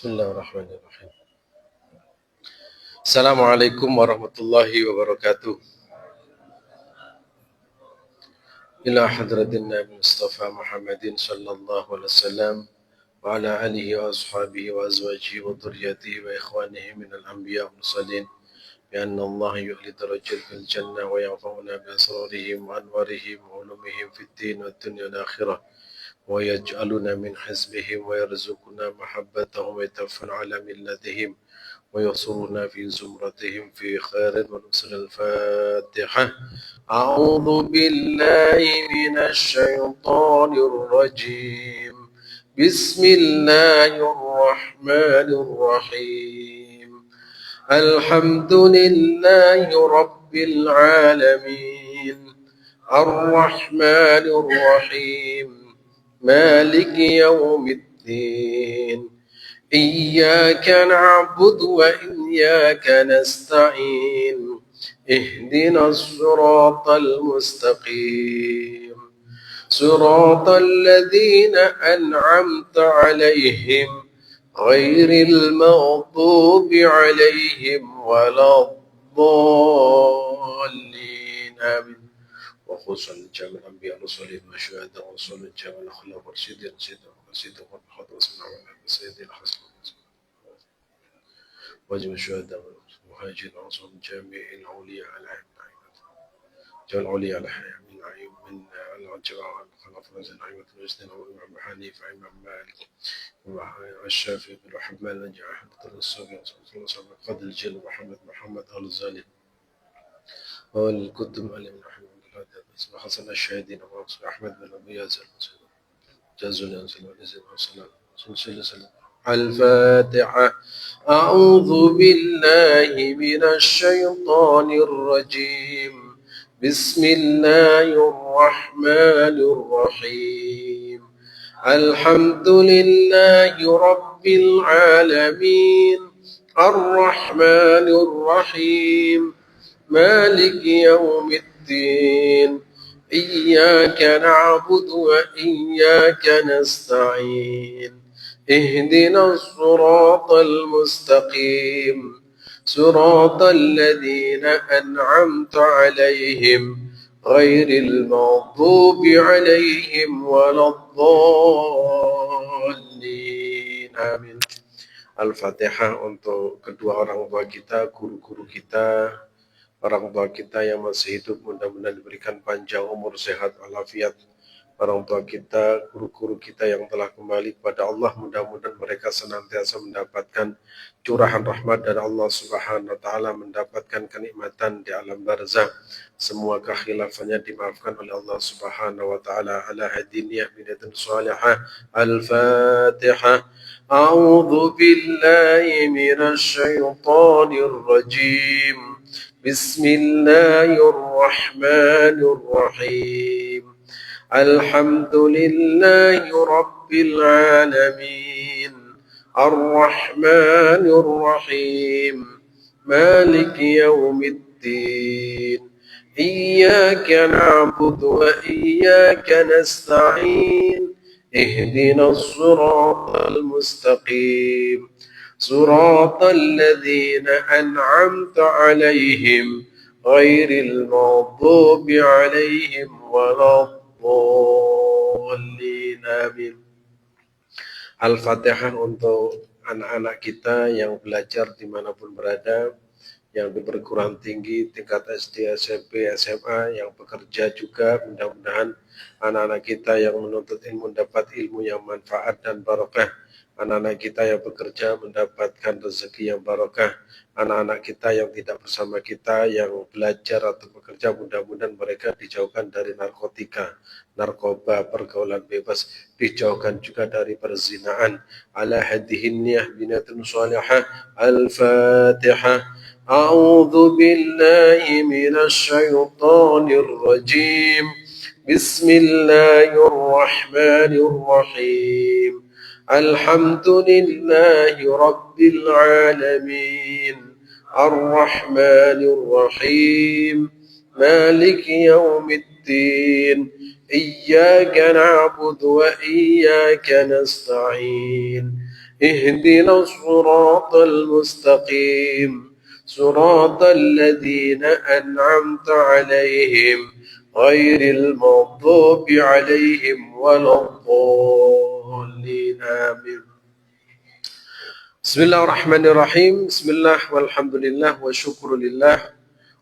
Bismillahirrahmanirrahim. Assalamualaikum warahmatullahi wabarakatuh. Ila hadratin Nabi Mustafa Muhammadin sallallahu alaihi wasallam wa ala alihi wa ashabihi wa azwajihi wa dhurriyyatihi wa ikhwanihi min al-anbiya wal mursalin bi anna Allah yuhli darajat fil jannah wa yanfa'una bi asrarihim wa anwarihim wa ulumihim fid din wa dunya wal akhirah wa yaj'aluna min hizbihim wa yarzuquna mahabbatahum wa yatawaffana ala millatihim ويحصرنا في زمرتهم في خير ونصر الفاتحة. أعوذ بالله من الشيطان الرجيم. بسم الله الرحمن الرحيم. الحمد لله رب العالمين الرحمن الرحيم مالك يوم الدين إياك نعبد وإياك نستعين اهدنا الصراط المستقيم صراط الذين أنعمت عليهم غير المغضوب عليهم ولا الضالين آمين. وخصوصا جميع الأنبياء والرسل والشهداء والرسل جميع الأخلاق والرشيدين سيدنا محمد وسلم على سيدنا حسن وجميع الشهداء والمهاجرين وصول جميع الأولياء على جميع الأولياء على حياة من عيوب من الجماعة الخلافة الأئمة المسلمين وإمام حنيفة إمام مالك والشافعي بن الرحمن نجع أحمد الصبي قد الجل محمد آل الزالي والكتب علي بن أحمد اسم حسن الشاهدين وأصل أحمد بن أبي ياسر جازوني أنزل ونزل وصلاة سلسلة الفاتحة. أعوذ بالله من الشيطان الرجيم. بسم الله الرحمن الرحيم. الحمد لله رب العالمين الرحمن الرحيم مالك يوم الدين إياك نعبد وإياك نستعين اهدنا الصراط المستقيم صراط الذين أنعمت عليهم غير المغضوب عليهم ولا الضالين آمين. Al-Fatihah untuk kedua orang tua kita, guru-guru kita, orang tua kita yang masih hidup, mudah-mudahan diberikan panjang umur, sehat, walafiat. Orang tua kita, guru-guru kita yang telah kembali kepada Allah, mudah-mudahan mereka senantiasa mendapatkan curahan rahmat dari Allah Subhanahu wa taala, mendapatkan kenikmatan di alam barzakh. Semua kekhilafannya dimaafkan oleh Allah Subhanahu wa taala. Ala hadiniyah binatin salihah. Al-Fatihah. A'udzu billahi minasy syaithanir rajim. Bismillahirrahmanirrahim. الحمد لله رب العالمين الرحمن الرحيم مالك يوم الدين إياك نعبد وإياك نستعين اهدنا الصراط المستقيم صراط الذين أنعمت عليهم غير المغضوب عليهم ولا Amin. Al-Fatihah untuk anak-anak kita yang belajar dimanapun berada, yang di perguruan tinggi, tingkat SD, SMP, SMA, yang bekerja juga, mudah-mudahan anak-anak kita yang menuntut ilmu mendapat ilmu yang manfaat dan barokah. Anak-anak kita yang bekerja mendapatkan rezeki yang barokah. Anak-anak kita yang tidak bersama kita, yang belajar atau bekerja, mudah-mudahan mereka dijauhkan dari narkotika, narkoba, pergaulan bebas, dijauhkan juga dari perzinaan. Ala hadihin niyah binatun salihah. Al-Fatihah. A'udzu billahi minasy syaithanir rajim. Bismillahirrahmanirrahim. Alhamdulillahi rabbil alamin. Ar-Rahmanir Rahim. Maliki yaumiddin. Iyyaka na'budu wa iyyaka nasta'in. اهدنا الصراط المستقيم صراط الذين أنعمت عليهم غير المغضوب عليهم ولا الضالين آمين. Bismillahirrahmanirrahim. Bismillah walhamdulillah wa syukurillah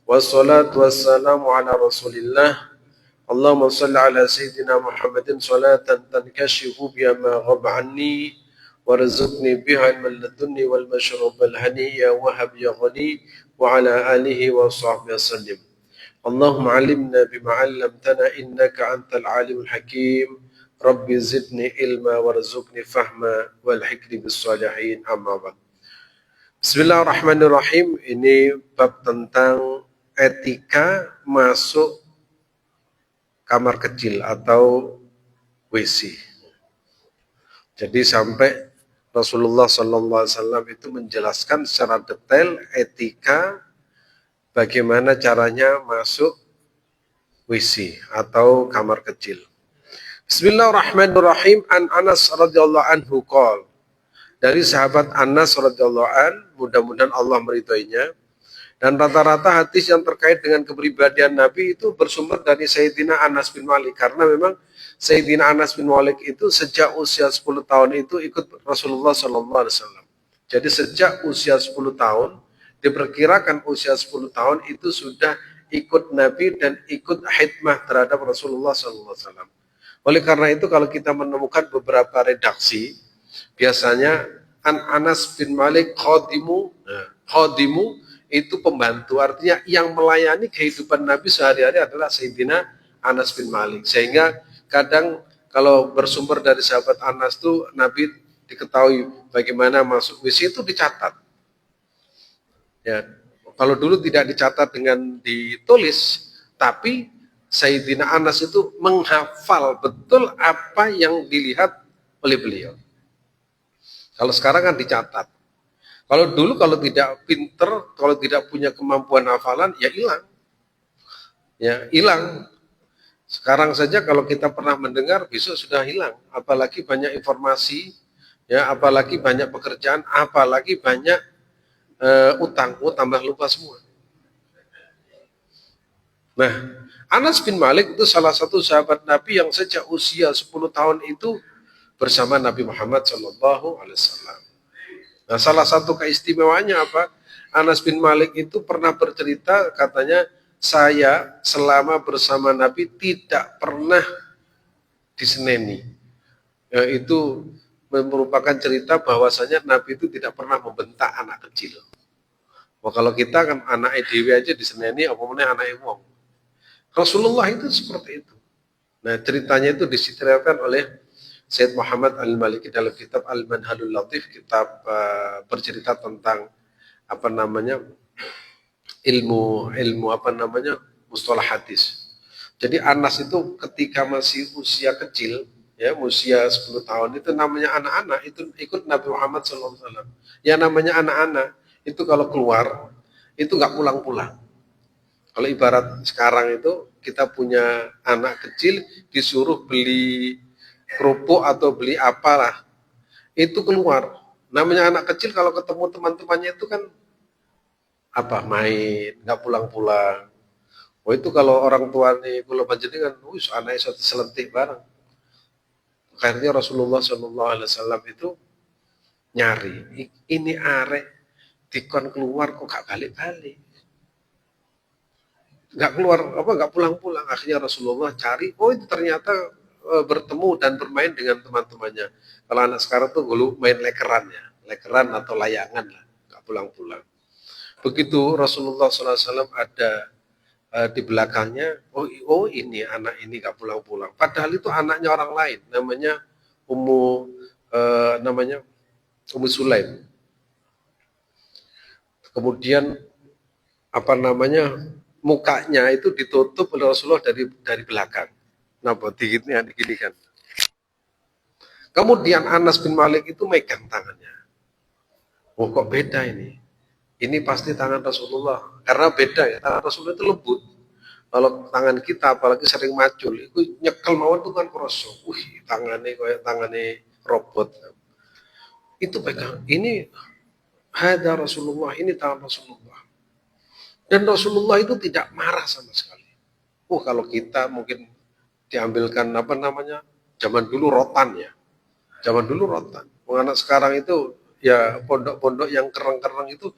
wassalatu wassalamu ala rasulillah. Allahumma salli ala sayyidina Muhammadin salatan tankashifu biha ma ghaba anni warzuqni biha ilman ladunni wal mashrab al haniya wa hab ya ghani wa ala alihi wa sahbihi wasallim. Allahumma alimna bima 'allamtana innaka antal alimul hakim. Rabbi zidni ilma warzuqni fahma wal hikri bis salihin amma ba'd. Bismillahirrahmanirrahim. Ini bab tentang etika masuk kamar kecil atau WC. Jadi sampai Rasulullah SAW itu menjelaskan secara detail etika bagaimana caranya masuk WC atau kamar kecil. Bismillahirrahmanirrahim. An Anas radhiyallahu anhu qol. Dari sahabat Anas radhiyallahu an, mudah-mudahan Allah meridhoinya. Dan rata-rata hadis yang terkait dengan kepribadian Nabi itu bersumber dari Sayyidina Anas bin Malik. Karena memang Sayyidina Anas bin Malik itu sejak usia 10 tahun itu ikut Rasulullah SAW. Jadi sejak usia 10 tahun, diperkirakan usia 10 tahun itu sudah ikut Nabi dan ikut khidmah terhadap Rasulullah SAW. Oleh karena itu kalau kita menemukan beberapa redaksi, biasanya Anas bin Malik khadimu itu pembantu, artinya yang melayani kehidupan Nabi sehari-hari adalah Sayyidina Anas bin Malik. Sehingga kadang kalau bersumber dari sahabat Anas itu Nabi diketahui bagaimana masuk WC itu dicatat. Ya, kalau dulu tidak dicatat dengan ditulis, tapi Sayyidina Anas itu menghafal betul apa yang dilihat oleh beliau. Kalau sekarang kan dicatat. Kalau dulu kalau tidak pinter, kalau tidak punya kemampuan hafalan, ya hilang. Ya hilang. Sekarang saja kalau kita pernah mendengar, besok sudah hilang. Apalagi banyak informasi, ya, apalagi banyak pekerjaan, apalagi banyak utang, tambah lupa semua. Nah, Anas bin Malik itu salah satu sahabat Nabi yang sejak usia 10 tahun itu bersama Nabi Muhammad SAW. Nah, salah satu keistimewaannya apa? Anas bin Malik itu pernah bercerita, katanya, saya selama bersama Nabi tidak pernah diseneni. Ya, itu merupakan cerita bahwasanya Nabi itu tidak pernah membentak anak kecil. Wah, kalau kita kan anak dewi aja diseneni, apa-apa anak wong. Rasulullah itu seperti itu. Nah, ceritanya itu diceritakan oleh Sayyid Muhammad Al-Maliki dalam kitab Al-Manhalul Latif, kitab bercerita tentang ilmu mustalah hadis. Jadi Anas itu ketika masih usia kecil, ya usia 10 tahun itu namanya anak-anak itu ikut Nabi Muhammad SAW. Ya namanya anak-anak itu kalau keluar itu nggak pulang-pulang. Kalau ibarat sekarang itu kita punya anak kecil disuruh beli kerupuk atau beli apalah, itu keluar. Namanya anak kecil kalau ketemu teman-temannya itu kan main, nggak pulang-pulang. Oh itu kalau orang tua nih kalau panjenengan, anaknya satu selentik bareng. Akhirnya Rasulullah SAW itu nyari, ini arek dikon keluar kok gak balik-balik. Nggak pulang-pulang. Akhirnya Rasulullah cari, oh itu ternyata bertemu dan bermain dengan teman-temannya. Kalau anak sekarang tuh dulu main lekeran atau layangan lah, nggak pulang-pulang. Begitu Rasulullah SAW ada di belakangnya, oh ini anak ini nggak pulang-pulang. Padahal itu anaknya orang lain, namanya Ummu Sulaim. Kemudian mukanya itu ditutup oleh Rasulullah dari belakang. Nah, digini kan. Kemudian Anas bin Malik itu megang tangannya. Oh, kok beda ini? Ini pasti tangan Rasulullah. Karena beda ya, tangan Rasulullah itu lembut. Kalau tangan kita apalagi sering macul, itu nyekel mawon tuh kan kroso. Tangannya kayak tangannya robot. Itu pegang. Ini ada Rasulullah, ini tangan Rasulullah. Dan Rasulullah itu tidak marah sama sekali. Kalau kita mungkin diambilkan apa namanya, zaman dulu rotan ya. Zaman dulu rotan. Anak sekarang itu ya pondok-pondok yang kereng-kereng itu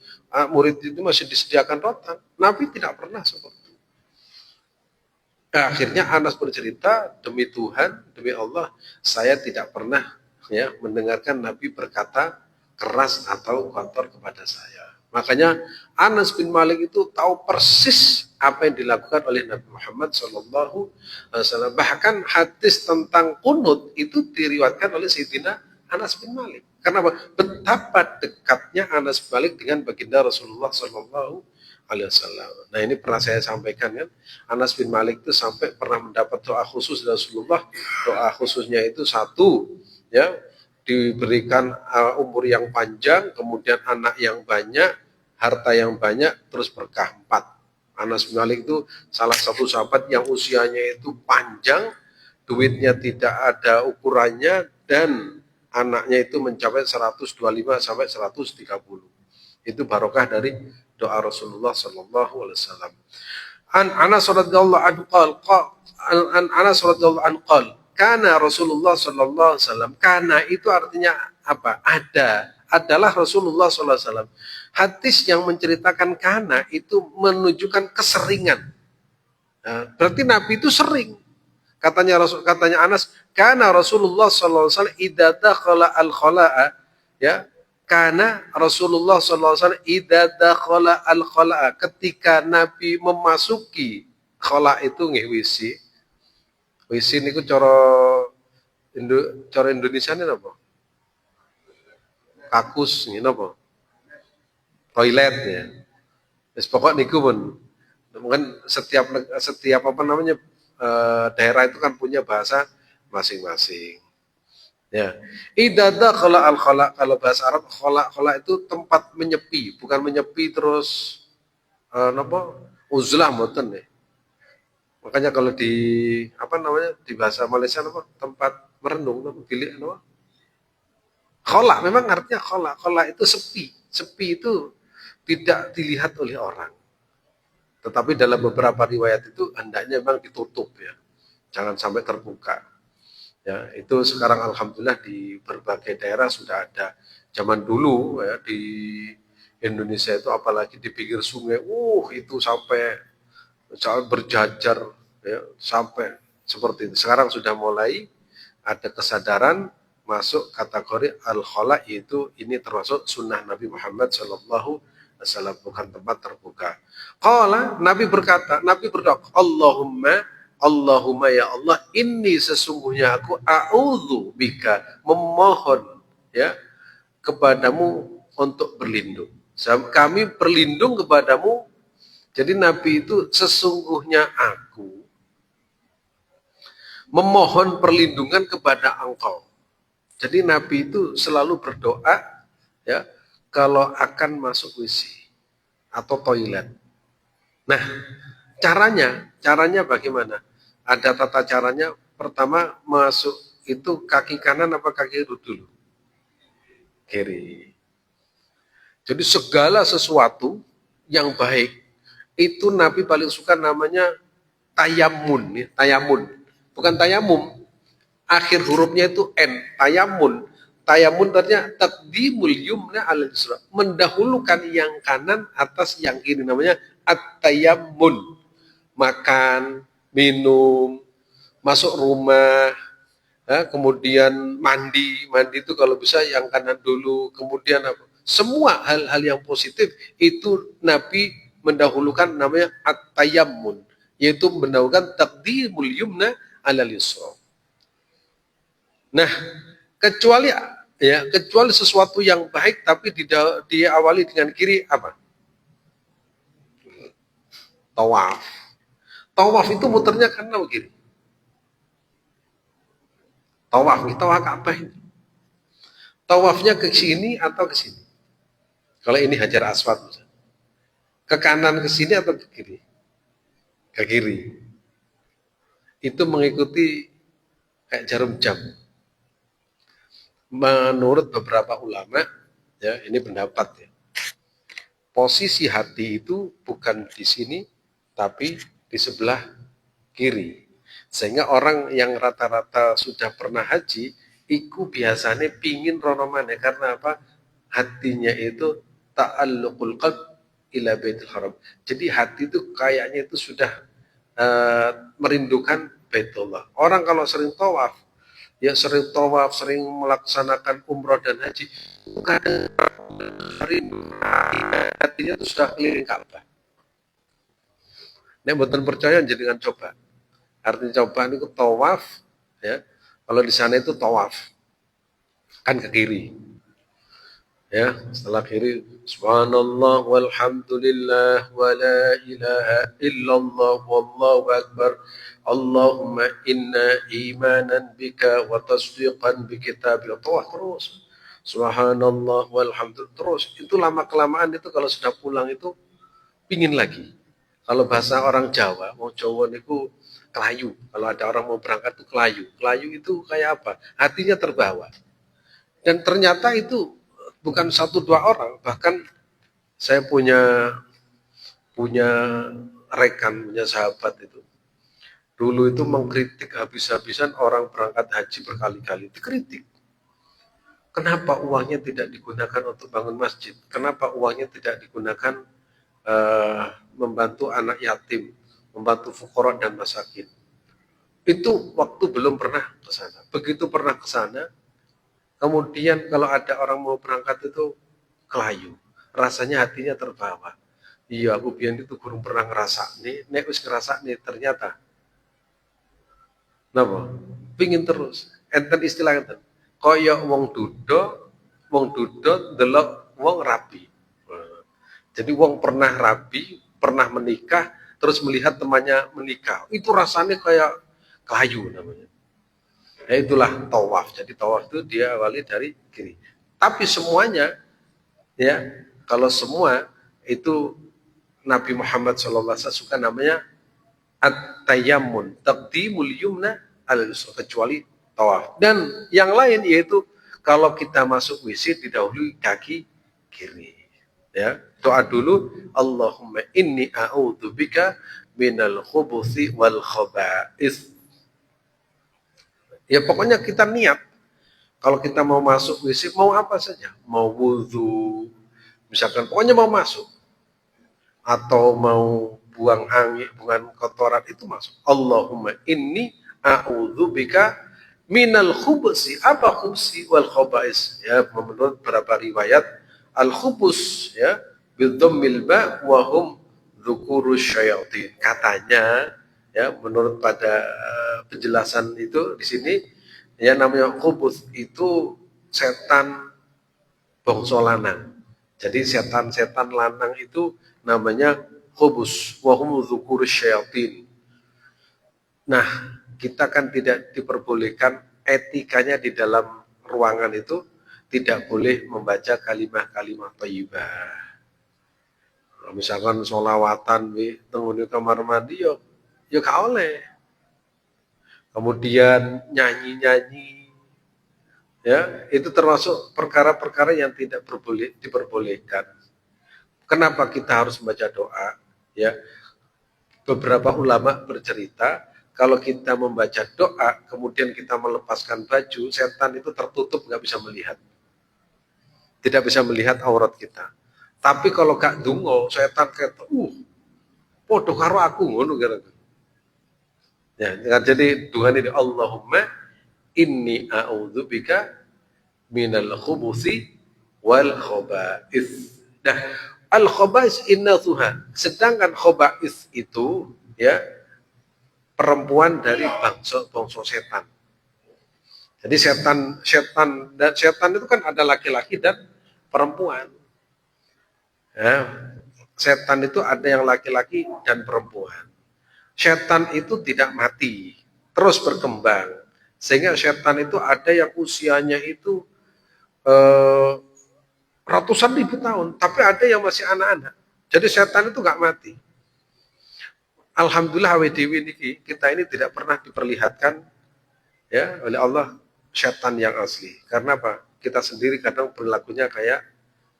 murid itu masih disediakan rotan. Nabi tidak pernah seperti itu. Akhirnya Anas bercerita, demi Tuhan, demi Allah, saya tidak pernah ya mendengarkan Nabi berkata keras atau kotor kepada saya. Makanya Anas bin Malik itu tahu persis apa yang dilakukan oleh Nabi Muhammad SAW. Bahkan hadis tentang kunut itu diriwayatkan oleh Sayyidina Anas bin Malik. Karena betapa dekatnya Anas bin Malik dengan baginda Rasulullah SAW. Nah ini pernah saya sampaikan kan, Anas bin Malik itu sampai pernah mendapat doa khusus dari Rasulullah. Doa khususnya itu satu, ya, diberikan umur yang panjang, kemudian anak yang banyak, harta yang banyak, terus berkah. 4. Anas bin Malik itu salah satu sahabat yang usianya itu panjang, duitnya tidak ada ukurannya, dan anaknya itu mencapai 125 sampai 130. Itu barokah dari doa Rasulullah sallallahu alaihi wasallam. Anas radhiyallahu anhu qala, kana Rasulullah sallallahu alaihi wasallam. Kana itu artinya apa? Adalah Rasulullah sallallahu alaihi wasallam. Hadis yang menceritakan kana itu menunjukkan keseringan. Nah, berarti Nabi itu sering. Katanya Anas, kana Rasulullah sallallahu alaihi wasallam idza dakhala al-khala'a, ya. Karena Rasulullah SAW idza dakhala al-khala'a, ketika Nabi memasuki khala itu nggih WC. WC niku cara Indonesia ini apa? Kakus nggih napa? Toilet ya. Wis pokok niku pun. Mungkin setiap apa namanya daerah itu kan punya bahasa masing-masing. Ya, idada khala, kalau bahasa Arab khala itu tempat menyepi, bukan menyepi terus napa uzlah mboten ya. Makanya kalau di apa namanya di bahasa Malaysia napa tempat merenung napa bilik napa? Khala, memang artinya khala itu sepi. Sepi itu tidak dilihat oleh orang. Tetapi dalam beberapa riwayat itu hendaknya memang ditutup ya. Jangan sampai terbuka. Ya, itu sekarang alhamdulillah di berbagai daerah sudah ada. Zaman dulu ya di Indonesia itu apalagi di pinggir sungai, itu sampai berjajar ya, sampai seperti itu. Sekarang sudah mulai ada kesadaran masuk kategori al-khala, yaitu ini termasuk sunnah Nabi Muhammad SAW, bukan tempat terbuka. Qala, Nabi berdoa, Allahumma ya Allah, ini sesungguhnya aku a'udzu bika, memohon ya kepadamu untuk berlindung. Kami berlindung kepadamu. Jadi Nabi itu sesungguhnya aku memohon perlindungan kepada engkau. Jadi Nabi itu selalu berdoa ya kalau akan masuk WC atau toilet. Nah, caranya bagaimana? Ada tata caranya. Pertama masuk itu kaki kanan apa kiri dulu? Kiri. Jadi segala sesuatu yang baik itu Nabi paling suka namanya tayamun, ya, tayamun. Bukan tayamum. Akhir hurufnya itu N, tayamun. Tayamun artinya taqdimul yumna ala yusra, mendahulukan yang kanan atas yang kiri, namanya at-tayammun. Makan, minum, masuk rumah, ya, kemudian mandi itu kalau bisa yang kanan dulu, kemudian apa? Semua hal-hal yang positif itu Nabi mendahulukan namanya at-tayammun, yaitu mendahulukan taqdimul yumna ala yusra. Nah, kecuali sesuatu yang baik tapi diawali dengan kiri apa? Tawaf. Tawaf itu muternya kanan kiri. Tawaf Ka'bah ini. Tawafnya ke sini atau ke sini? Kalau ini Hajar Aswad, ke kanan ke sini atau ke kiri? Ke kiri. Itu mengikuti kayak jarum jam. menurut beberapa ulama, ya ini pendapat ya, posisi hati itu bukan di sini, tapi di sebelah kiri. Sehingga orang yang rata-rata sudah pernah haji, iku biasanya pingin ronomane karena apa? Hatinya itu ta'alluqul qalb ila baitul haram. Jadi hati itu kayaknya itu sudah merindukan Baitullah. Orang kalau sering tawaf, ya sering tawaf, sering melaksanakan umroh dan haji, kadang rindu hatinya itu sudah keliling Ka'bah. Nek mboten percaya jenengan coba. Artinya coba itu tawaf, ya. Kalau di sana itu tawaf, kan ke kiri. Ya, setelah kiri subhanallah walhamdulillah wa la ilaha illallah wallahu akbar. Allahumma inna imanan bika wa tasdiqan bi kitabika. Tawaf terus. Subhanallah walhamdulillah terus. Itu lama kelamaan itu kalau sudah pulang itu pingin lagi. Kalau bahasa orang Jawa, mau Jawa niku kelayu. Kalau ada orang mau berangkat itu kelayu. Kelayu itu kayak apa? Hatinya terbawa. Dan ternyata itu bukan satu dua orang, bahkan saya punya punya rekan, punya sahabat itu. Dulu itu mengkritik habis-habisan orang berangkat haji berkali-kali. Dikritik. Kenapa uangnya tidak digunakan untuk bangun masjid? Kenapa uangnya tidak digunakan membantu anak yatim, membantu fuqara dan masakin? Itu waktu belum pernah ke sana. Begitu pernah ke sana, kemudian kalau ada orang mau berangkat itu kelayu. Rasanya hatinya terbawa. Iya, aku biyen itu kurang pernah ngerasa nih, nek wis ngerasa nih ternyata. Napa? Pingin terus. Enten istilah enten. Kaya wong duda delok wong rabi. Jadi wong pernah rabi, pernah menikah, terus melihat temannya menikah. Itu rasanya kayak kelayu namanya. Ya itulah tawaf. Jadi tawaf itu dia awali dari kiri. Tapi semuanya, ya kalau semua itu Nabi Muhammad SAW suka namanya at-tayammun, taqdimul yumna al yusra, kecuali tawaf. Dan yang lain yaitu kalau kita masuk WC didahului kaki kiri. Ya, doa dulu, Allahumma inni a'udzubika minal khubuthi wal khaba'is. Ya pokoknya kita niat. Kalau kita mau masuk WC, mau apa saja. Mau wudhu, misalkan pokoknya mau masuk. Atau mau buang angin, buang kotoran, itu masuk. Allahumma inni a'udzubika minal khubsi. Apa khubsi wal khaba'is? Ya, menurut beberapa riwayat, al-khubus, ya, bidhammil ba wa hum dzukuru syayatin. Katanya, ya menurut pada penjelasan itu di sini, ya namanya khubus itu setan bangsa lanang. Jadi setan-setan lanang itu namanya khubus wa hum dzukuru syayatin. Nah, kita kan tidak diperbolehkan, etikanya di dalam ruangan itu tidak boleh membaca kalimah-kalimah thayyibah. Misalkan sholawatan di tenggune kamar mandi yo gak oleh. Kemudian nyanyi-nyanyi, ya itu termasuk perkara-perkara yang tidak diperbolehkan. Kenapa kita harus membaca doa? Ya, beberapa ulama bercerita kalau kita membaca doa kemudian kita melepaskan baju, setan itu tertutup, nggak bisa melihat, tidak bisa melihat aurat kita. Tapi kalau gak dungo, setan kayak podo karo aku ngono kira. Ya, jadi Tuhan ini Allahumma inni a'udzubika minal khubuthi wal khaba'is. Nah, al khaba'is innathuha. Sedangkan khaba'is itu ya perempuan dari bangsa setan. Jadi setan itu kan ada laki-laki dan perempuan. Ya, setan itu ada yang laki-laki dan perempuan. Setan itu tidak mati, terus berkembang. Sehingga setan itu ada yang usianya itu ratusan ribu tahun, tapi ada yang masih anak-anak. Jadi setan itu nggak mati. Alhamdulillah WDW ini kita ini tidak pernah diperlihatkan ya oleh Allah setan yang asli. Karena apa? Kita sendiri kadang perilakunya kayak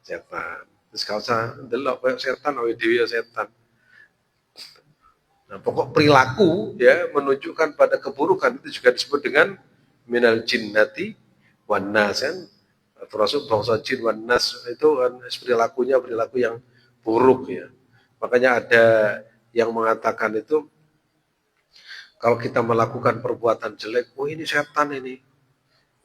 setan. Terus kalau usah delok kayak setan, awake dhewe ya setan. Nah, pokok perilaku ya menunjukkan pada keburukan itu juga disebut dengan minal jinnati wan nas kan. Termasuk bangsa jin wan nas itu kan perilaku yang buruk ya. Makanya ada yang mengatakan itu kalau kita melakukan perbuatan jelek, oh ini setan ini.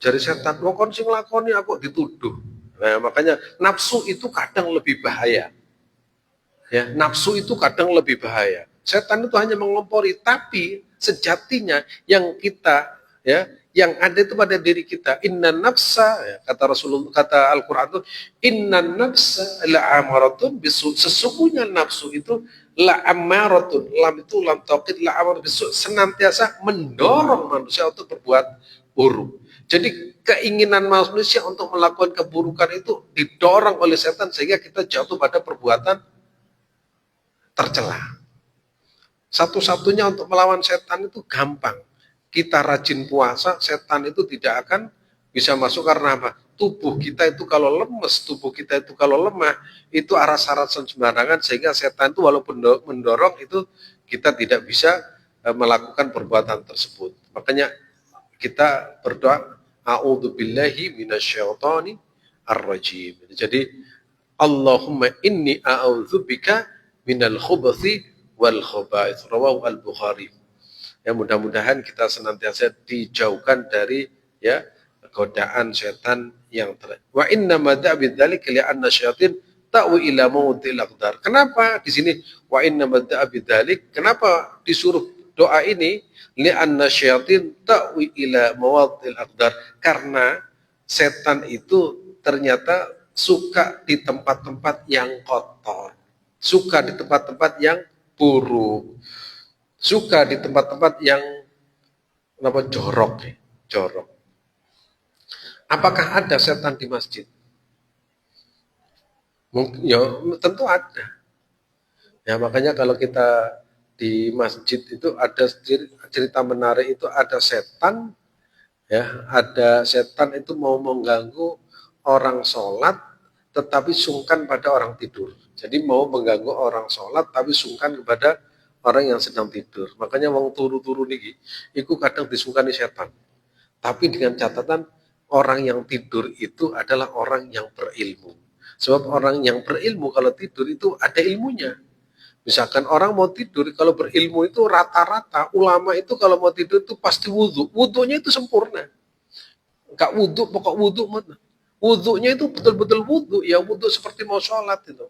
Jadi setan, wong kon sing lakoni aku dituduh. Nah, makanya nafsu itu kadang lebih bahaya. Ya, nafsu itu kadang lebih bahaya. Setan itu hanya mengompori, tapi sejatinya yang kita ya, yang ada itu pada diri kita. Inna nafsa, ya, kata Rasulullah, kata Al-Qur'an itu, inna nafsa la amaratun bisu. Sesungguhnya nafsu itu la amaratun, lam itu lam taukid la amaratun bisu, senantiasa mendorong manusia untuk berbuat buruk. Jadi keinginan manusia untuk melakukan keburukan itu didorong oleh setan sehingga kita jatuh pada perbuatan tercela. Satu-satunya untuk melawan setan itu gampang. Kita rajin puasa, setan itu tidak akan bisa masuk karena apa? Tubuh kita itu kalau lemes, tubuh kita itu kalau lemah, itu aras-arasan sembarangan sehingga setan itu walaupun mendorong itu kita tidak bisa melakukan perbuatan tersebut. Makanya kita berdoa, a'udzubillahi minasyaitonir rajim. Jadi Allahumma inni a'udzubika minal khubuthi wal khaba'ith. Rawahu al-Bukhari. Ya, mudah-mudahan kita senantiasa dijauhkan dari ya godaan setan yang wa inna madza bidzalika li anna syayatin ta'wi ila mautil aqdar. Kenapa di sini wa inna madza bidzalik? Kenapa disuruh doa ini? Li anna syayatin ta'wi ila mautil aqdar. Karena setan itu ternyata suka di tempat-tempat yang kotor, suka di tempat-tempat yang buruk, suka di tempat-tempat yang jorok. Apakah ada setan di masjid? Mungkin, ya tentu ada. Ya makanya kalau kita di masjid itu ada cerita menarik itu ada setan, ya ada setan itu mau mengganggu orang sholat tetapi sungkan pada orang tidur. Jadi mau mengganggu orang sholat tapi sungkan kepada orang yang sedang tidur. Makanya wong turu-turu niki iku kadang disungkani setan. Tapi dengan catatan orang yang tidur itu adalah orang yang berilmu. Sebab orang yang berilmu kalau tidur itu ada ilmunya. Misalkan orang mau tidur kalau berilmu itu rata-rata ulama itu kalau mau tidur itu pasti wudhu. Wudhunya itu sempurna. Enggak wudhu, pokok wudhu mana. Wudhunya itu betul-betul wudhu, ya wudhu seperti mau sholat itu.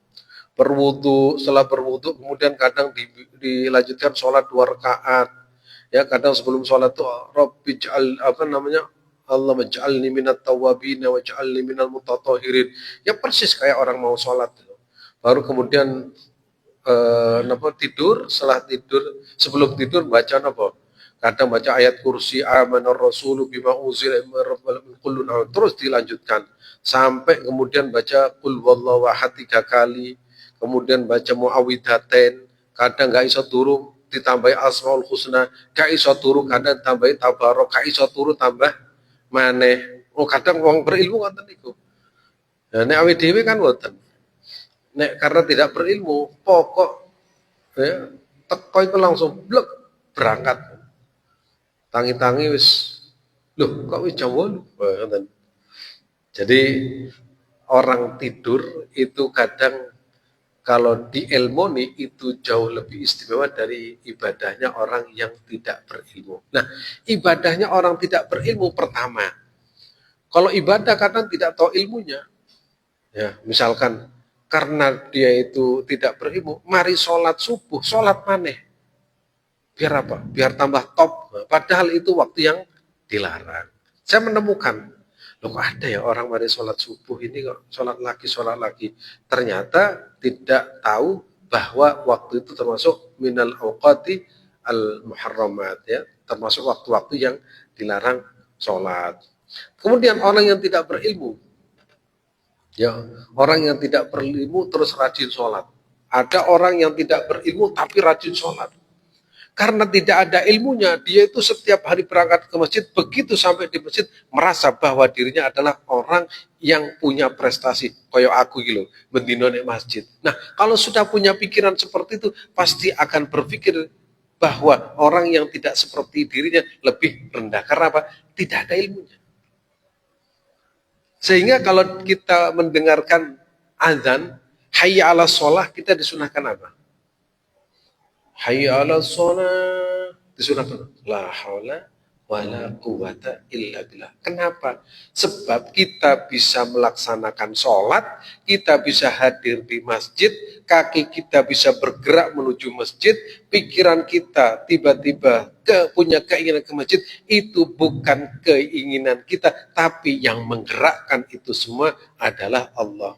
Berwudhu, setelah berwudhu, kemudian kadang dilanjutkan sholat 2 rakaat. Ya kadang sebelum sholat itu Rabbi ja'al Allah maj'alni minat tawabin wa ja'alni minal mutatahhirin. Ya persis kayak orang mau sholat itu. Baru kemudian tidur, setelah tidur, sebelum tidur baca apa? Kadang baca ayat kursi amanar rasulu bima uzila kullun, terus dilanjutkan sampai kemudian baca qul wallahu ahad 3 kali, kemudian baca muawwidzatain, kadang enggak iso turu ditambahi asmaul husna, enggak iso turu kadang tambahi tabarok, enggak iso turu tambah maneh. Oh kadang wong berilmu ngoten niku. Nah nek awake dhewe kan ngoten. Nek karena tidak berilmu, pokok ya teko itu langsung blek berangkat. Tangi-tangi wis loh kok wis jam 8. Jadi orang tidur itu kadang kalau diilmoni itu jauh lebih istimewa dari ibadahnya orang yang tidak berilmu. Nah, ibadahnya orang tidak berilmu pertama. Kalau ibadah kadang tidak tahu ilmunya. Ya, misalkan karena dia itu tidak berilmu, mari sholat subuh, sholat maneh. Biar apa? Biar tambah top. Padahal itu waktu yang dilarang. Saya menemukan, loh kok ada ya orang mari sholat subuh ini kok sholat lagi. Ternyata tidak tahu bahwa waktu itu termasuk minal awqati al-muharramat ya, termasuk waktu-waktu yang dilarang sholat. Kemudian orang yang tidak berilmu, ya orang yang tidak berilmu terus rajin sholat. Ada orang yang tidak berilmu tapi rajin sholat. Karena tidak ada ilmunya, dia itu setiap hari berangkat ke masjid, begitu sampai di masjid, merasa bahwa dirinya adalah orang yang punya prestasi. Kayak aku gitu, mendino di masjid. Nah, kalau sudah punya pikiran seperti itu, pasti akan berpikir bahwa orang yang tidak seperti dirinya lebih rendah. Karena apa? Tidak ada ilmunya. Sehingga kalau kita mendengarkan azan, hayya ala sholah, kita disunahkan apa? Hayya ala sholah, disunahkan la haula wala quwata illa billah. Kenapa? Sebab kita bisa melaksanakan sholat, kita bisa hadir di masjid, kaki kita bisa bergerak menuju masjid, pikiran kita tiba-tiba punya keinginan ke masjid, itu bukan keinginan kita, tapi yang menggerakkan itu semua adalah Allah.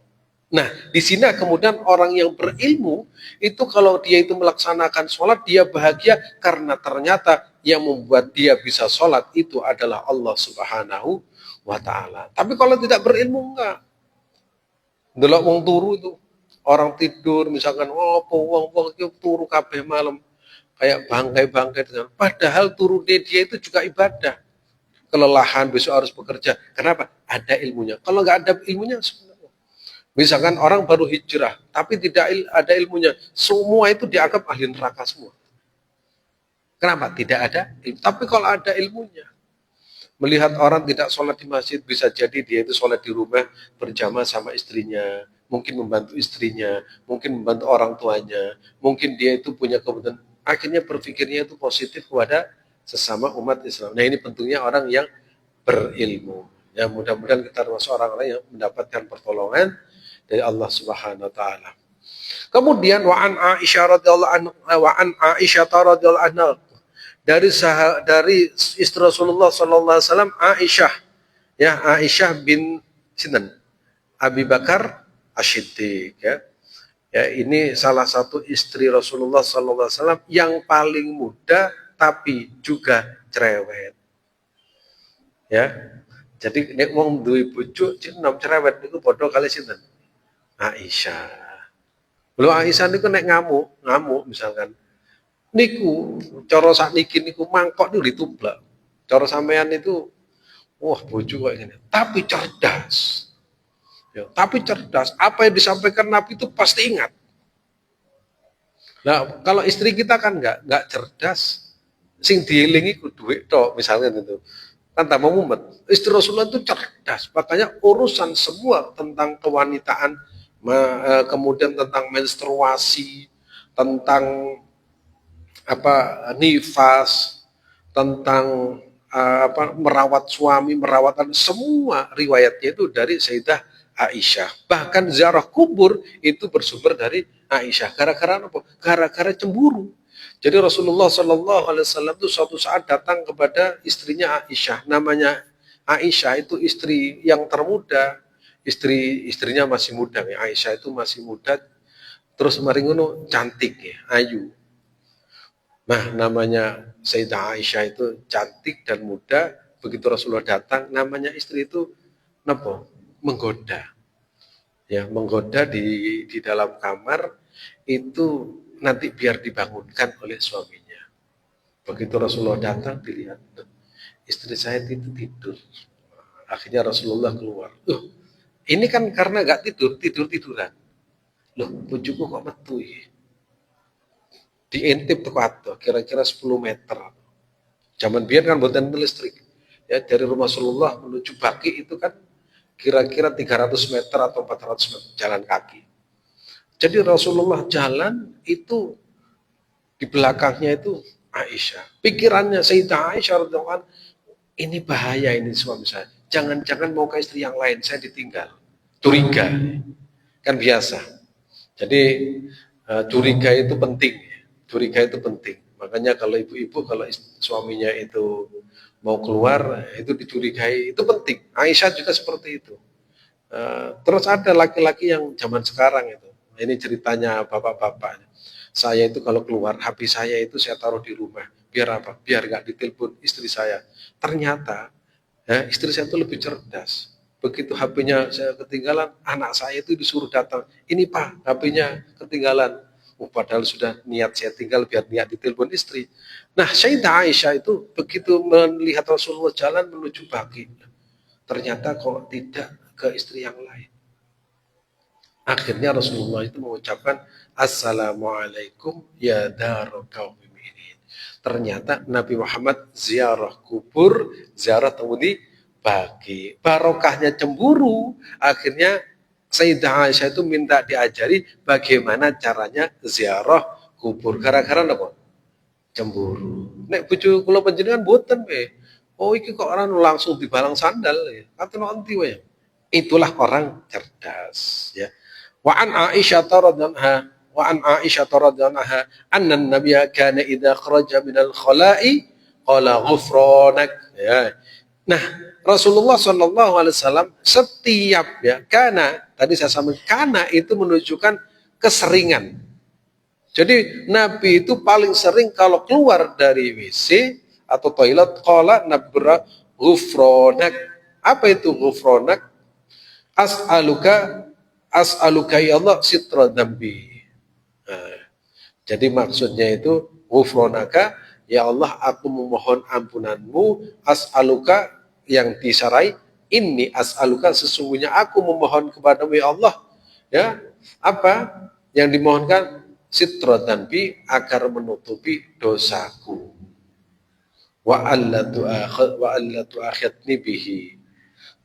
Nah, di sini kemudian orang yang berilmu itu kalau dia itu melaksanakan sholat, dia bahagia karena ternyata yang membuat dia bisa sholat itu adalah Allah Subhanahu wa Ta'ala. Tapi kalau tidak berilmu, enggak. Delok wong turu itu, orang tidur misalkan, oh wong itu turu kabeh malam kayak bangkai-bangkai. Padahal turu dia itu juga ibadah. Kelelahan besok harus bekerja. Kenapa? Ada ilmunya. Kalau nggak ada ilmunya, misalkan orang baru hijrah, tapi tidak ada ilmunya, semua itu dianggap ahli neraka semua. Kenapa? Tidak ada ilmu. Tapi kalau ada ilmunya, melihat orang tidak sholat di masjid, bisa jadi dia itu sholat di rumah berjamaah sama istrinya, mungkin membantu istrinya, mungkin membantu orang tuanya, mungkin dia itu punya kebutuhan. Akhirnya berpikirnya itu positif kepada sesama umat Islam. Nah, ini pentingnya orang yang berilmu. Ya, mudah-mudahan kita termasuk orang-orang yang mendapatkan pertolongan dari Allah Subhanahu wa taala. Kemudian wa an Aisyah radhiyallahu anha dari istri Rasulullah sallallahu alaihi wasallam Aisyah, ya, Aisyah bin Sinan Abi Bakar Asy-Siddiq, ya. Ya, ini salah satu istri Rasulullah sallallahu alaihi wasallam yang paling muda tapi juga cerewet. Ya. Jadi nek wong duwe bojo nom cerewet niku padha kali sinten? Aisyah. Lho Aisyah niku nek ngamuk misalkan. Niku cara sakniki niku mangkok niku ditublak. Cara sampean itu wah bojo kok ngene. Tapi cerdas. Ya, tapi cerdas. Apa yang disampaikan Nabi itu pasti ingat. Nah, kalau istri kita kan enggak cerdas. Sing dielingi ku duit tok misalnya gitu. Kan tambah mumet. Istri Rasulullah itu cerdas. Makanya urusan semua tentang kewanitaan, kemudian tentang menstruasi, tentang nifas, tentang merawat suami, merawat semua riwayatnya itu dari Sayyidah Aisyah. Bahkan ziarah kubur itu bersumber dari Aisyah. Gara-gara apa? Gara-gara cemburu. Jadi Rasulullah Shallallahu Alaihi Wasallam itu suatu saat datang kepada istrinya Aisyah. Namanya Aisyah itu istri yang termuda. Istrinya masih muda, ya. Aisyah itu masih muda, terus maringono cantik, ya, ayu. Nah, namanya Sayyidah Aisyah itu cantik dan muda. Begitu Rasulullah datang, namanya istri itu napa? Menggoda. Ya, menggoda di dalam kamar itu nanti biar dibangunkan oleh suaminya. Begitu Rasulullah datang, dilihat istri saya itu tidur. Akhirnya Rasulullah keluar. Ini kan karena gak tiduran. Loh, bojoku kok metu ya? Diintip tuh atau kira-kira 10 meter. Zaman biar kan buatan listrik. Ya, dari rumah Rasulullah menuju Baki itu kan kira-kira 300 meter atau 400 meter jalan kaki. Jadi Rasulullah jalan itu di belakangnya itu Aisyah. Pikirannya Sayyidah Aisyah radhiyallahu, ini bahaya ini suami saya. Jangan-jangan mau ke istri yang lain, saya ditinggal. Curiga. Kan biasa. Jadi curiga itu penting. Curiga itu penting. Makanya kalau ibu-ibu kalau suaminya itu mau keluar itu dicurigai, itu penting. Aisyah juga seperti itu. Terus ada laki-laki yang zaman sekarang itu. Ini ceritanya bapak-bapak. Saya itu kalau keluar, HP saya itu saya taruh di rumah. Biar apa? Biar nggak ditelepon istri saya. Ternyata istri saya itu lebih cerdas. Begitu HP-nya saya ketinggalan, anak saya itu disuruh datang. Ini Pak, HP-nya ketinggalan. padahal sudah niat saya tinggal biar niat ditelepon istri. Nah, Sayyidah Aisyah itu begitu melihat Rasulullah jalan menuju Baqi, ternyata kok tidak ke istri yang lain. Akhirnya Rasulullah itu mengucapkan Assalamualaikum ya daru qaumil mu'minin. Ternyata Nabi Muhammad ziarah kubur, ziarah temu di Baqi. Barokahnya cemburu, akhirnya Sayyidah Aisyah itu minta diajari bagaimana caranya ziarah kubur. Gara-gara apa? Cemburu. Nek bojo kula panjenengan boten we. Oh iki kok orang langsung dibalang sandal ya. Kata nanti wae. Itulah orang cerdas ya. Wa an Aisyah radhiyallahu anha wa an Aisyah radhiyallahu anha anna an-nabiyya kana idza kharaja min al-khala'i qala ghufranak ya. Nah, Rasulullah Shallallahu Alaihi Wasallam setiap ya karena tadi saya sampaikan karena itu menunjukkan keseringan. Jadi Nabi itu paling sering kalau keluar dari WC atau toilet qala nabra ghufranak. Apa itu ghufranak? As'aluka ya Allah sitra dzambi. Nah, jadi maksudnya itu ghufranaka ya Allah aku memohon ampunanmu as'aluka yang disarai ini as'aluka sesungguhnya aku memohon kepadamu ya Allah ya apa yang dimohonkan sitra dzambi agar menutupi dosaku wa alla tu'akhidni bihi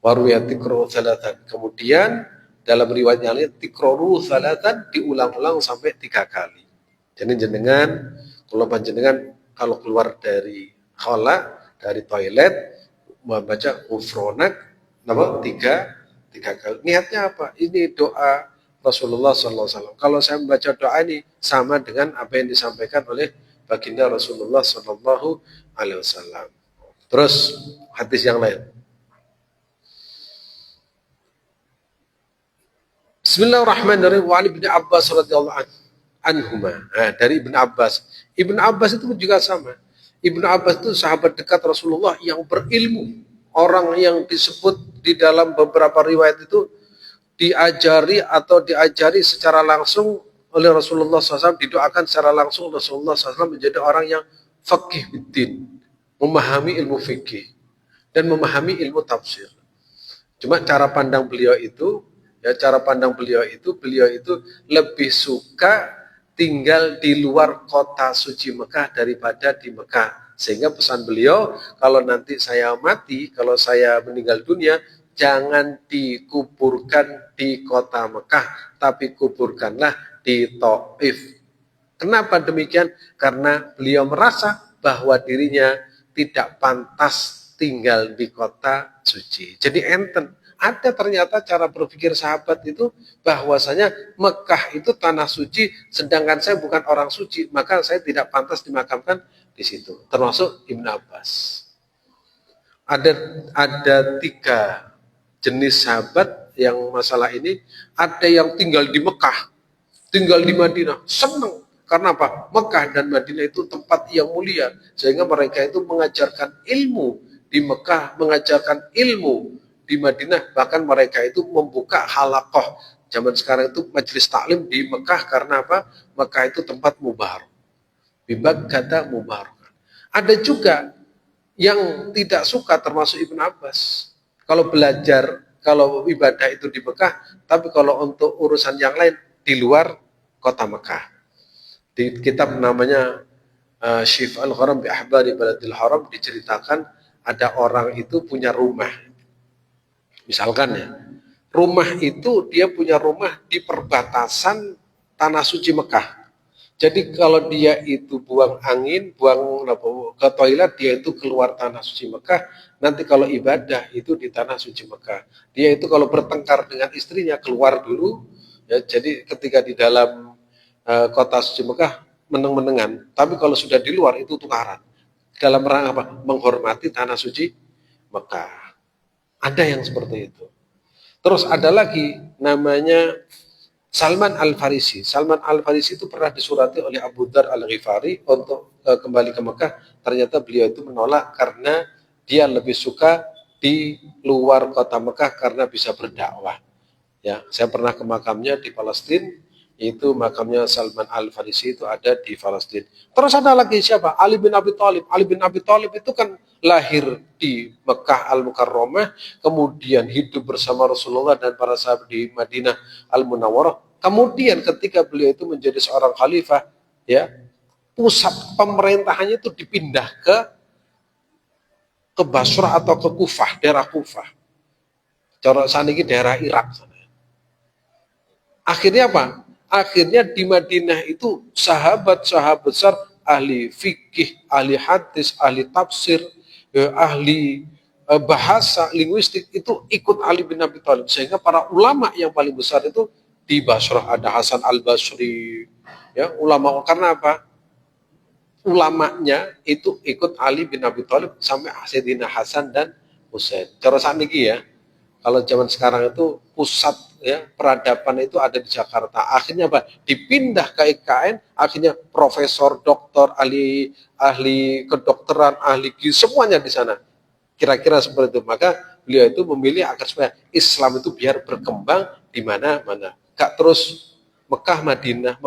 wa ruya tikru thalathan kemudian dalam riwayat yang lain tikroru thalathan diulang-ulang sampai 3 kali. Jadi jenengan kalau panjenengan kalau keluar dari khala dari toilet membaca ghufranak nama 3 kali. Niatnya apa? Ini doa Rasulullah SAW. Kalau saya membaca doa ini sama dengan apa yang disampaikan oleh baginda Rasulullah SAW. Terus hadis yang lain. Bismillahirrahmanirrahim. Wa Ibnu Abbas radhiyallahu anhuma. Dari Ibnu Abbas. Ibnu Abbas itu juga sama. Ibnu Abbas itu sahabat dekat Rasulullah yang berilmu. Orang yang disebut di dalam beberapa riwayat itu diajari secara langsung oleh Rasulullah SAW, didoakan secara langsung Rasulullah SAW menjadi orang yang faqih biddin, memahami ilmu fikih dan memahami ilmu tafsir. Cuma cara pandang beliau itu beliau itu lebih suka tinggal di luar kota suci Mekah daripada di Mekah. Sehingga pesan beliau, kalau nanti saya mati, kalau saya meninggal dunia, jangan dikuburkan di kota Mekah, tapi kuburkanlah di Taif. Kenapa demikian? Karena beliau merasa bahwa dirinya tidak pantas tinggal di kota suci. Jadi enten. Ada ternyata cara berpikir sahabat itu bahwasanya Mekah itu tanah suci, sedangkan saya bukan orang suci, maka saya tidak pantas dimakamkan di situ. Termasuk Ibnu Abbas. Ada 3 jenis sahabat yang masalah ini. Ada yang tinggal di Mekah, tinggal di Madinah, senang. Karena apa? Mekah dan Madinah itu tempat yang mulia, sehingga mereka itu mengajarkan ilmu di Mekah, mengajarkan ilmu di Madinah, bahkan mereka itu membuka halaqah. Zaman sekarang itu majelis taklim di Mekah karena apa? Mekah itu tempat mubarak. Bibak kata mubarak. Ada juga yang tidak suka termasuk Ibnu Abbas. Kalau belajar, kalau ibadah itu di Mekah, tapi kalau untuk urusan yang lain di luar kota Mekah. Di kitab namanya Syif al-Gharam bi Ahbari Baladil Haram diceritakan ada orang itu punya rumah. Misalkan ya, rumah itu dia punya rumah di perbatasan tanah suci Mekah. Jadi kalau dia itu buang angin, buang ke toilet, dia itu keluar tanah suci Mekah. Nanti kalau ibadah itu di tanah suci Mekah. Dia itu kalau bertengkar dengan istrinya keluar dulu. Ya, jadi ketika di dalam kota suci Mekah meneng-menengan. Tapi kalau sudah di luar itu tukaran. Dalam rangka apa? Menghormati tanah suci Mekah. Ada yang seperti itu. Terus ada lagi namanya Salman Al-Farisi. Salman Al-Farisi itu pernah disurati oleh Abu Dzar Al-Ghifari untuk kembali ke Mekah. Ternyata beliau itu menolak karena dia lebih suka di luar kota Mekah karena bisa berdakwah. Ya, saya pernah ke makamnya di Palestina. Itu makamnya Salman Al-Farisi itu ada di Palestina. Terus ada lagi siapa? Ali bin Abi Thalib. Ali bin Abi Thalib itu kan lahir di Mekah Al-Mukarramah, kemudian hidup bersama Rasulullah dan para sahabat di Madinah Al-Munawwarah. Kemudian ketika beliau itu menjadi seorang khalifah, ya, pusat pemerintahannya itu dipindah ke Basrah atau ke Kufah, daerah Kufah. Cara saniki daerah Irak sana. Akhirnya apa? Akhirnya di Madinah itu sahabat-sahabat besar, ahli fikih, ahli hadis, ahli tafsir, ahli bahasa, linguistik itu ikut Ali bin Abi Thalib. Sehingga para ulama yang paling besar itu di Basrah ada Hasan Al-Basri, ya, ulama. Karena apa? Ulamanya itu ikut Ali bin Abi Thalib sampai Sayyidina Hasan dan Husain. Cara saniki ya. Kalau zaman sekarang itu pusat, ya, peradaban itu ada di Jakarta. Akhirnya apa? Dipindah ke IKN, akhirnya profesor, doktor, ahli kedokteran, ahli gizi, semuanya di sana. Kira-kira seperti itu. Maka beliau itu memilih agar supaya Islam itu biar berkembang di mana-mana. Gak terus Mekah, Madinah,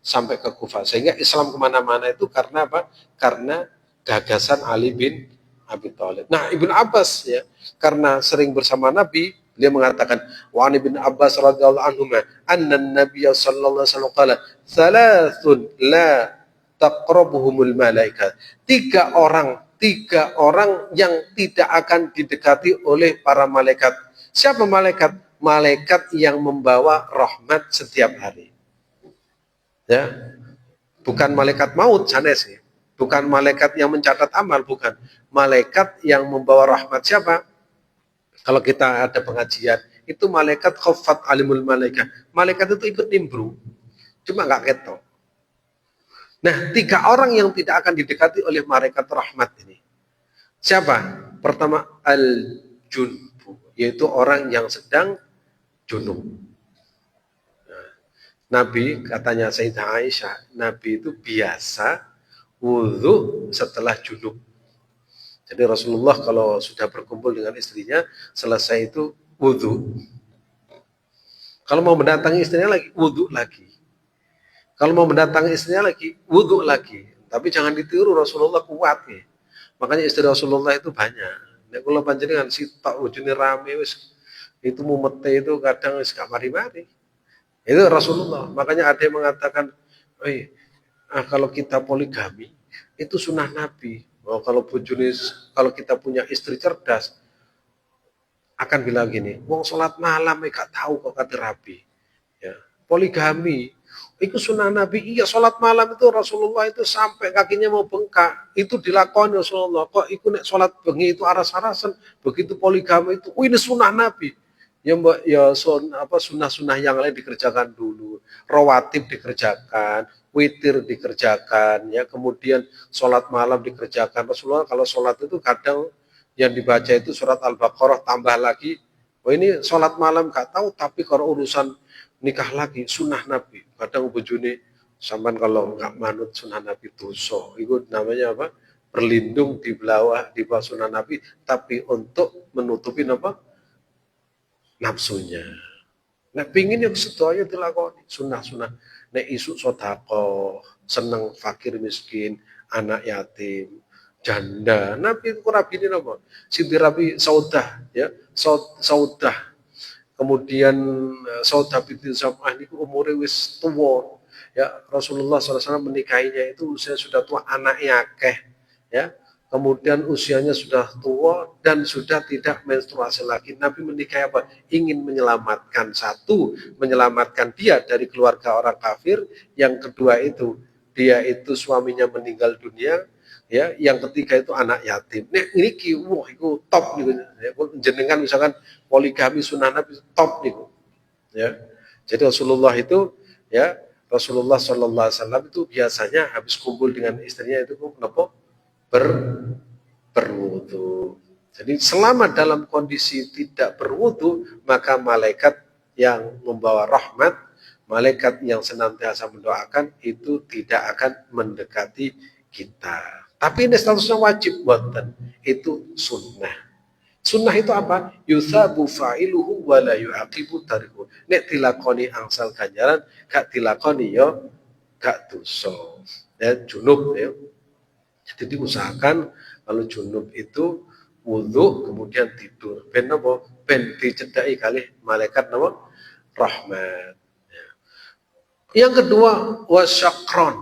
sampai ke Kufah. Sehingga Islam kemana-mana itu karena apa? Karena gagasan Ali bin Abi Thalib. Nah, Ibnu Abbas, ya, karena sering bersama Nabi, dia mengatakan, wa an Ibnu Abbas radhiyallahu anhu anna Nabiy sallallahu alaihi wasallam qala, "Thalathun la taqrabuhumul malaikat." Tiga orang yang tidak akan didekati oleh para malaikat. Siapa malaikat? Malaikat yang membawa rahmat setiap hari. Ya. Bukan malaikat maut sanes ya. Bukan malaikat yang mencatat amal, bukan. Malaikat yang membawa rahmat siapa? Kalau kita ada pengajian, itu malaikat khafat alimul malaikat. Malaikat itu ikut nimbrung, cuma nggak ketok. Nah, tiga orang yang tidak akan didekati oleh malaikat rahmat ini. Siapa? Pertama, al-junbu, yaitu orang yang sedang junub. Nabi, katanya Sayyidah Aisyah, Nabi itu biasa wudhu setelah junub. Jadi Rasulullah kalau sudah berkumpul dengan istrinya, selesai itu wudhu. Kalau mau mendatangi istrinya lagi, wudhu lagi. Kalau mau mendatangi istrinya lagi, wudhu lagi. Tapi jangan ditiru, Rasulullah kuat ya. Makanya istri Rasulullah itu banyak. Nek kula panjenengan sitok wujune rame wis itu mumete itu kadang wis gak mari-mari. Itu Rasulullah. Makanya ada yang mengatakan, kalau kita poligami itu sunnah Nabi. Oh, kalau kalau kita punya istri cerdas akan bilang gini, wong sholat malam gak tahu kok kata Rabi. Ya, poligami itu sunnah Nabi. Iya, sholat malam itu Rasulullah itu sampai kakinya mau bengkak. Itu dilakoni Rasulullah. Kok itu nek sholat bengi itu aras-arasan. Begitu poligami itu, ini sunnah Nabi. Ya mbak, ya sunnah-sunnah yang lain dikerjakan dulu, rawatib dikerjakan, witir dikerjakan, ya, kemudian sholat malam dikerjakan. Rasulullah kalau sholat itu kadang yang dibaca itu surat Al-Baqarah tambah lagi. Oh, ini sholat malam gak tahu, tapi kalau urusan nikah lagi sunnah Nabi. Kadang bojone sampean kalau nggak manut sunnah Nabi dosa. Itu namanya apa? Berlindung di bawah sunnah Nabi, tapi untuk menutupi apa? Nafsunya. Nah, pingin yang sedaya dilakoni sunnah-sunnah. Nek isu sodako, seneng fakir miskin, anak yatim, janda. Nabi itu rabi ini apa? Siti Rabi Saudah, ya, Saudah. Kemudian Saudah binti Zam'ah ini umurnya wis tua. Ya, Rasulullah SAW menikahinya itu usia sudah tua, anaknya akeh, ya. Kemudian usianya sudah tua dan sudah tidak menstruasi lagi. Nabi menikahi apa? Ingin menyelamatkan, satu, menyelamatkan dia dari keluarga orang kafir. Yang kedua itu, dia itu suaminya meninggal dunia. Ya, yang ketiga itu anak yatim. Nek niki, wah itu top nih. Ya, jenengan misalkan poligami sunnah Nabi top nih. Ya, jadi Rasulullah itu, ya, Rasulullah Shallallahu Alaihi Wasallam itu biasanya habis kumpul dengan istrinya itu kenapa? Berwudu. Jadi selama dalam kondisi tidak berwudu, maka malaikat yang membawa rahmat, malaikat yang senantiasa mendoakan itu tidak akan mendekati kita. Tapi ini statusnya wajib buatan, itu sunnah. Sunnah itu apa? Yusabu fa'iluhu wa la yu'aqibu tariku. Nek dilakoni angsal ganjaran, gak dilakoni yo gak dosa. Ya, junub ya. Jadi diusahakan kalau junub itu wudhu kemudian tidur. Ben apa? Ben dicedai kali malaikat apa? Rahmat. Ya. Yang kedua wasyakron.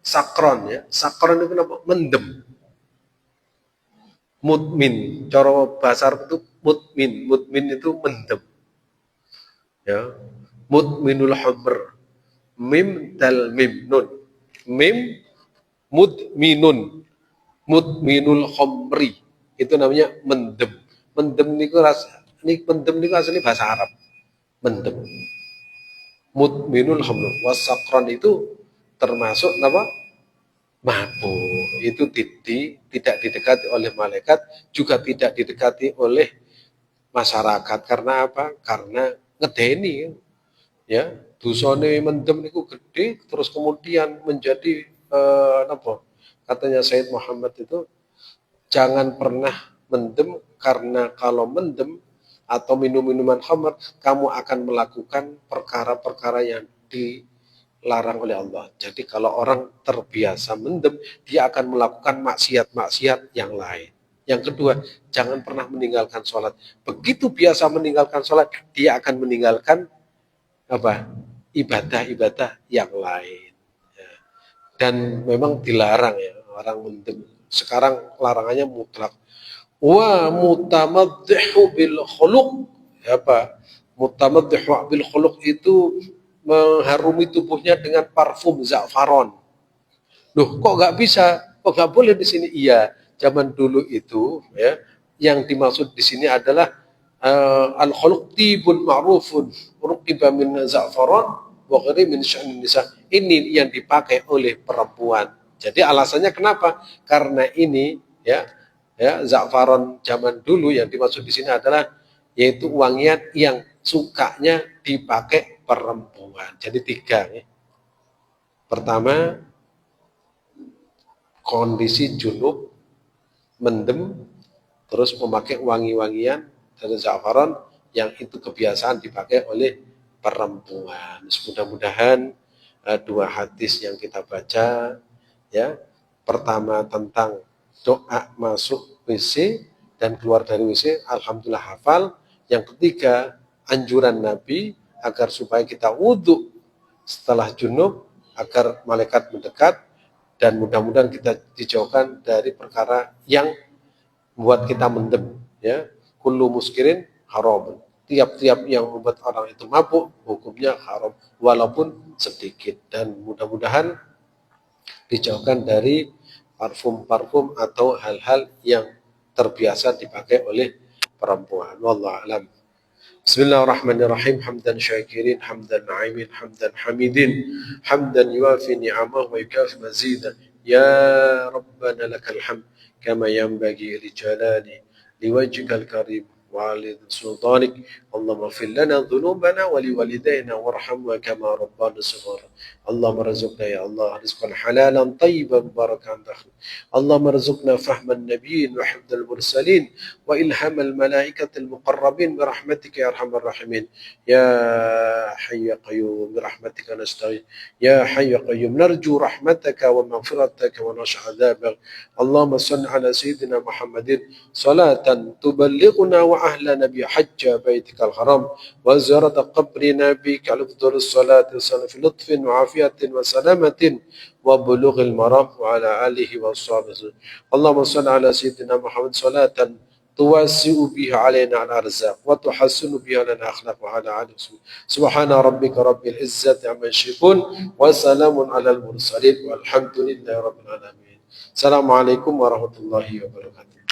Sakron ya. Sakron itu apa? Mendem. Mutmin, cara bahasa Arab itu mutmin itu mendem, ya, mutminul hamr, mim dal mim nun, mim mutminun, mutminul khamri, itu namanya mendem. Mendem niku mendem niku asli bahasa Arab, mendem. Mutminul hamr, wasakron itu termasuk apa? Mabuk. Itu tidak didekati oleh malaikat, juga tidak didekati oleh masyarakat. Karena apa? Karena ngedeni, ya. Dosane mendem niku gede, terus kemudian menjadi apa? Katanya Said Muhammad itu jangan pernah mendem, karena kalau mendem atau minum minuman khamr, kamu akan melakukan perkara-perkara yang dilarang oleh Allah. Jadi kalau orang terbiasa mendem, dia akan melakukan maksiat-maksiat yang lain. Yang kedua, jangan pernah meninggalkan sholat. Begitu biasa meninggalkan sholat, dia akan meninggalkan apa? Ibadah-ibadah yang lain. Ya. Dan memang dilarang ya orang mendem. Sekarang larangannya mutlak. Wa mutamaddihu bil khuluq. Apa? Mutamaddihu bil khuluq itu mengharumi tubuhnya dengan parfum za'faron. Loh, kok nggak bisa? Kok nggak boleh di sini? Iya, zaman dulu itu ya, yang dimaksud di sini adalah al-khuluq tibun ma'rufun ruqiba min za'faron wa ghairi min sya'nin nisa. Ini yang dipakai oleh perempuan. Jadi alasannya kenapa? Karena ini ya za'faron zaman dulu yang dimaksud di sini adalah yaitu wangian yang sukanya dipakai perempuan. Jadi tiga ya. Pertama, kondisi junub, mendem, terus memakai wangi-wangian dari za'faron yang itu kebiasaan dipakai oleh perempuan. Mudah-mudahan dua hadis yang kita baca ya, pertama tentang doa masuk WC dan keluar dari WC, alhamdulillah hafal. Yang ketiga, anjuran Nabi agar supaya kita wudhu setelah junub agar malaikat mendekat, dan mudah-mudahan kita dijauhkan dari perkara yang membuat kita mendem ya. Kullu muskirin haram. Tiap-tiap yang membuat orang itu mabuk hukumnya haram walaupun sedikit, dan mudah-mudahan dijauhkan dari parfum-parfum atau hal-hal yang terbiasa dipakai oleh perempuan. Wallahu a'lam. Bismillahirrahmanirrahim. Hamdan syakirin, hamdan na'imin, hamdan hamidin, hamdan yuafi ni'amah wa yukafi mazidah. Ya Rabbana lakal hamd kama yanbaghi li jalali liwajhikal karim wa li sultanik. Allahumma ighfir lana dhunubana wa liwalidayna warhamna kama rabbana shighara. Allahumma arzuqna ya Allah rizqan halalan tayyiban mubarakan dakhil. Allahumma arzuqna fahman nabiyyin wa hifdzal mursalin wa ilhamal malaikatil muqarrabin bi rahmatika ya arhamar rahimin. Ya hayy ya qayyum bi rahmatika nastaghith. Ya hayy ya qayyum narju rahmataka wa maghfirataka wa nakhsha 'adzabak. Allahumma shalli ala sayyidina Muhammadin salatan tuballighuna wa ahlana bi hajja baitikal haram wa ziyarata qabri nabika ala afdhalis salati wa salam fi lutfin wa afiyatin wa salamatin wa bulughil maram wa ala alihi wa sahbihi. Allahumma shalli ala sayyidina Muhammad salatan tuwasi'u biha alaina al-arzaq wa tuhassinu biha lana akhlaq wa ala alihi. Subhana rabbika rabbil izzati amma yasifun wa salamun alal mursalin walhamdulillahi rabbil alamin. Assalamualaikum warahmatullahi wabarakatuh.